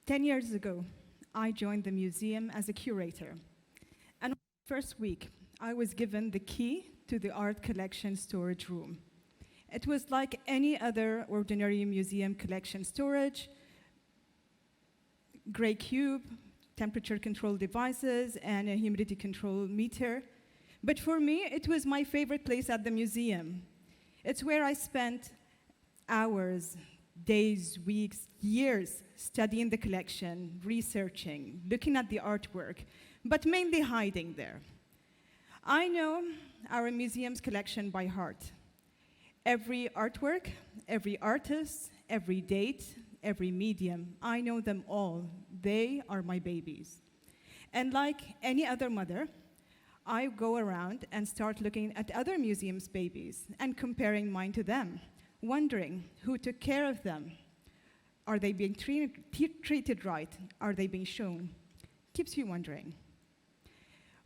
10 years ago, I joined the museum as a curator. And on the first week, I was given the key to the art collection storage room. It was like any other ordinary museum collection storage, gray cube, temperature control devices, and a humidity control meter. But for me, it was my favorite place at the museum. It's where I spent hours, days, weeks, years studying the collection, researching, looking at the artwork, but mainly hiding there. I know our museum's collection by heart. Every artwork, every artist, every date, every medium, I know them all. They are my babies. And like any other mother, I go around and start looking at other museums' babies and comparing mine to them, wondering who took care of them. Are they being treated right? Are they being shown? Keeps you wondering.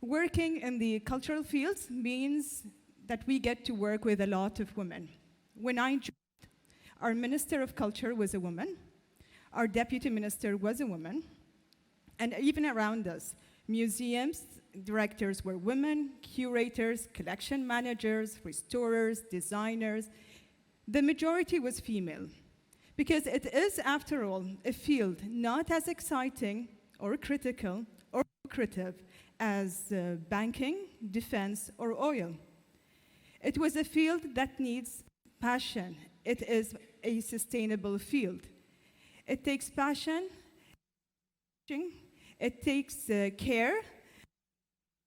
Working in the cultural fields means that we get to work with a lot of women. When I joined, our Minister of Culture was a woman, our Deputy Minister was a woman, and even around us, museums directors were women, curators, collection managers, restorers, designers. The majority was female, because it is, after all, a field not as exciting or critical or lucrative as banking, defense, or oil. It was a field that needs passion. It is a sustainable field. It takes passion, it takes care,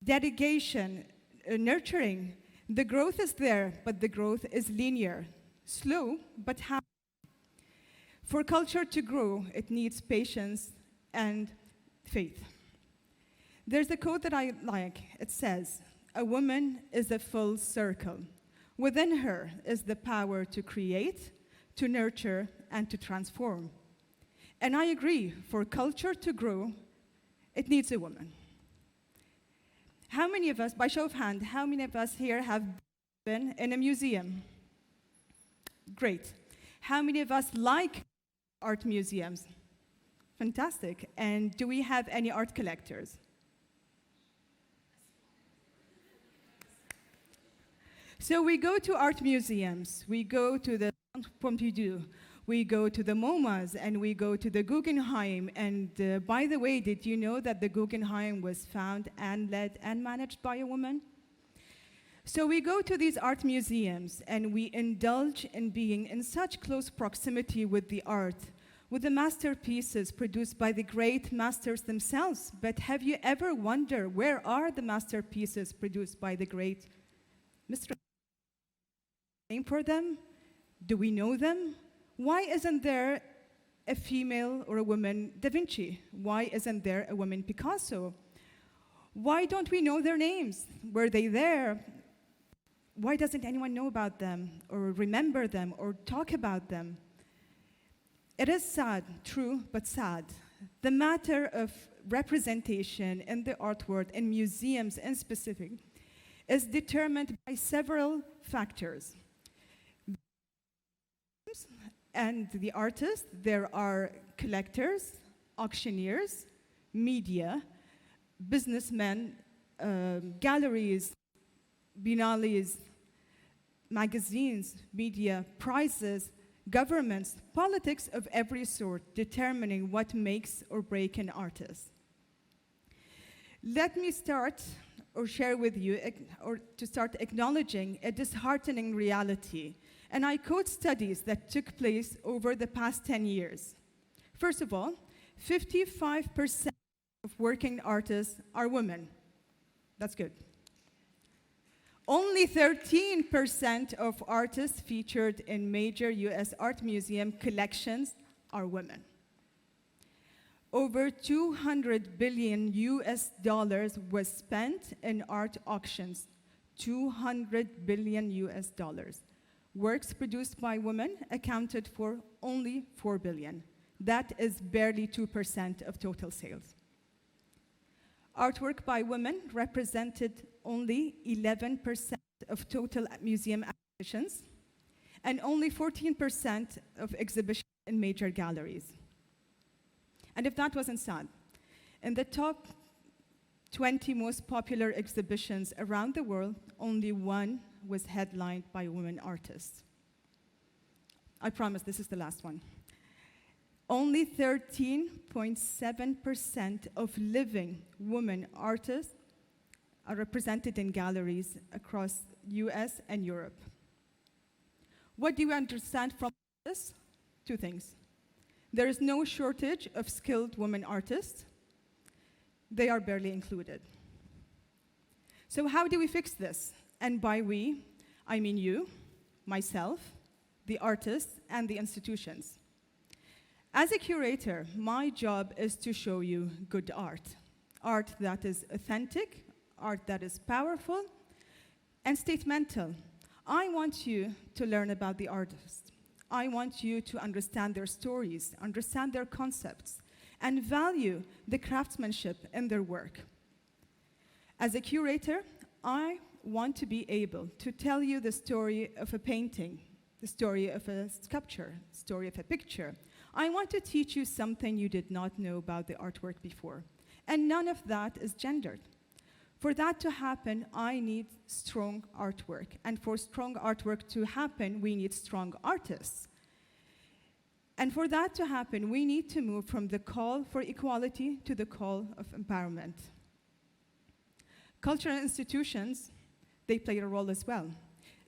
dedication, nurturing. The growth is there, but the growth is linear, slow, but happy. For culture to grow, it needs patience and faith. There's a quote that I like. It says, "A woman is a full circle. Within her is the power to create, to nurture, and to transform." And I agree, for culture to grow, it needs a woman. How many of us, by show of hand, how many of us here have been in a museum? Great. How many of us like art museums? Fantastic. And do we have any art collectors? So we go to art museums, we go to the Pompidou, we go to the MoMAs, and we go to the Guggenheim. And by the way, did you know that the Guggenheim was found and led and managed by a woman? So we go to these art museums, and we indulge in being in such close proximity with the art, with the masterpieces produced by the great masters themselves. But have you ever wondered, where are the masterpieces produced by the great Mr. Name for them? Do we know them? Why isn't there a female or a woman Da Vinci? Why isn't there a woman Picasso? Why don't we know their names? Were they there? Why doesn't anyone know about them, or remember them, or talk about them? It is sad, true, but sad. The matter of representation in the art world, in museums in specific, is determined by several factors. And the artists, there are collectors, auctioneers, media, businessmen, galleries, biennales, magazines, media, prizes, governments, politics of every sort, determining what makes or breaks an artist. Let me start or share with you, or to start acknowledging a disheartening reality. And I quote studies that took place over the past 10 years. First of all, 55% of working artists are women. That's good. Only 13% of artists featured in major US art museum collections are women. Over 200 billion US dollars was spent in art auctions. 200 billion US dollars. Works produced by women accounted for only 4 billion. That is barely 2% of total sales. Artwork by women represented only 11% of total museum exhibitions, and only 14% of exhibitions in major galleries. And if that wasn't sad, in the top 20 most popular exhibitions around the world, only one was headlined by women artists. I promise this is the last one. Only 13.7% of living women artists are represented in galleries across US and Europe. What do you understand from this? Two things. There is no shortage of skilled women artists. They are barely included. So how do we fix this? And by we, I mean you, myself, the artists, and the institutions. As a curator, my job is to show you good art. Art that is authentic, art that is powerful, and statemental. I want you to learn about the artists. I want you to understand their stories, understand their concepts, and value the craftsmanship in their work. As a curator, I want to be able to tell you the story of a painting, the story of a sculpture, the story of a picture. I want to teach you something you did not know about the artwork before. And none of that is gendered. For that to happen, I need strong artwork. And for strong artwork to happen, we need strong artists. And for that to happen, we need to move from the call for equality to the call of empowerment. Cultural institutions, they play a role as well.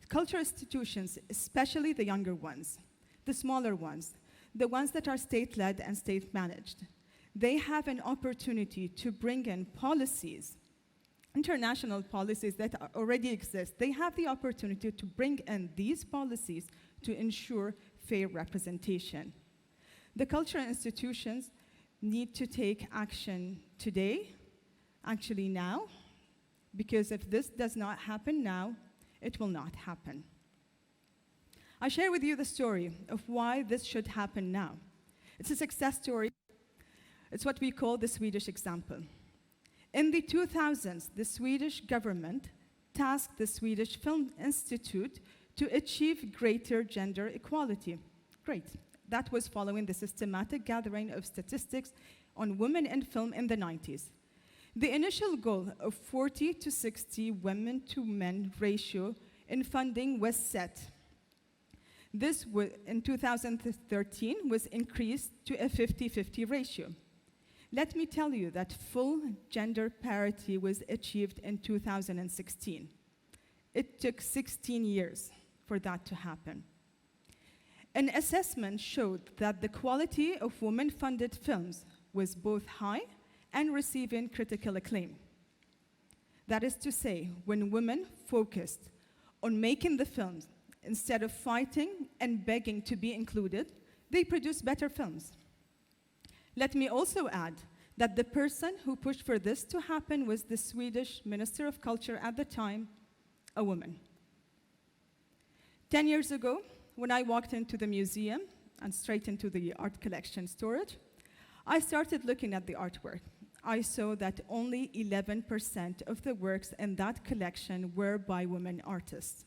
Cultural institutions, especially the younger ones, the smaller ones, the ones that are state-led and state-managed, they have an opportunity to bring in policies, international policies that already exist. They have the opportunity to bring in these policies to ensure fair representation. The cultural institutions need to take action today, actually now, because if this does not happen now, it will not happen. I share with you the story of why this should happen now. It's a success story. It's what we call the Swedish example. In the 2000s, the Swedish government tasked the Swedish Film Institute to achieve greater gender equality. Great. That was following the systematic gathering of statistics on women in film in the 90s. The initial goal of 40 to 60 women to men ratio in funding was set. This in 2013 was increased to a 50-50 ratio. Let me tell you that full gender parity was achieved in 2016. It took 16 years for that to happen. An assessment showed that the quality of women-funded films was both high and receiving critical acclaim. That is to say, when women focused on making the films, instead of fighting and begging to be included, they produced better films. Let me also add that the person who pushed for this to happen was the Swedish Minister of Culture at the time, a woman. 10 years ago, when I walked into the museum and straight into the art collection storage, I started looking at the artwork. I saw that only 11% of the works in that collection were by women artists.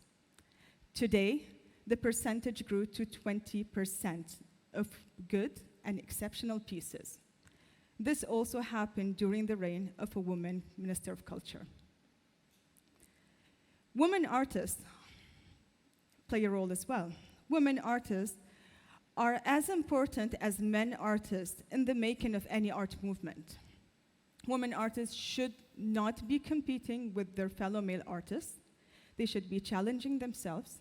Today, the percentage grew to 20% of good and exceptional pieces. This also happened during the reign of a woman Minister of Culture. Women artists play a role as well. Women artists are as important as men artists in the making of any art movement. Women artists should not be competing with their fellow male artists. They should be challenging themselves,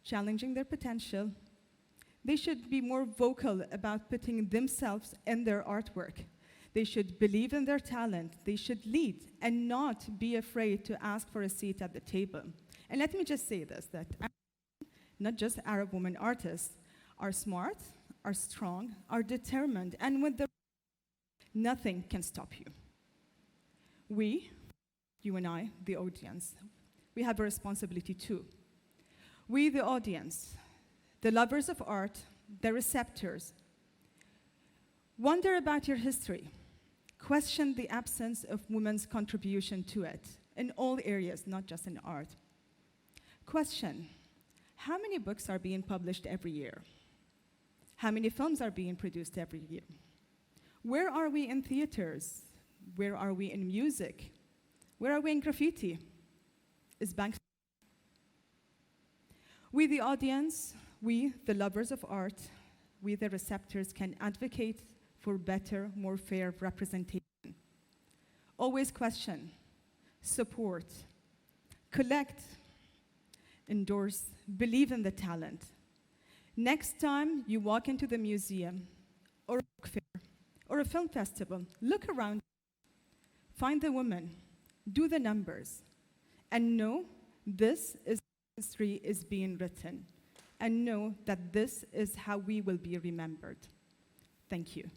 challenging their potential. They should be more vocal about putting themselves in their artwork. They should believe in their talent. They should lead and not be afraid to ask for a seat at the table. And let me just say this, that not just Arab women artists are smart, are strong, are determined, and with the nothing can stop you. We, you and I, the audience, we have a responsibility too. We, the audience, the lovers of art, the receptors, wonder about your history. Question the absence of women's contribution to it in all areas, not just in art. Question, how many books are being published every year? How many films are being produced every year? Where are we in theaters? Where are we in music? Where are we in graffiti? Is Banksy? We, the audience, we, the lovers of art, we, the receptors, can advocate for better, more fair representation. Always question, support, collect, endorse, believe in the talent. Next time you walk into the museum or a book fair or a film festival, look around, find the woman, do the numbers, and know this is how history is being written, and know that this is how we will be remembered. Thank you.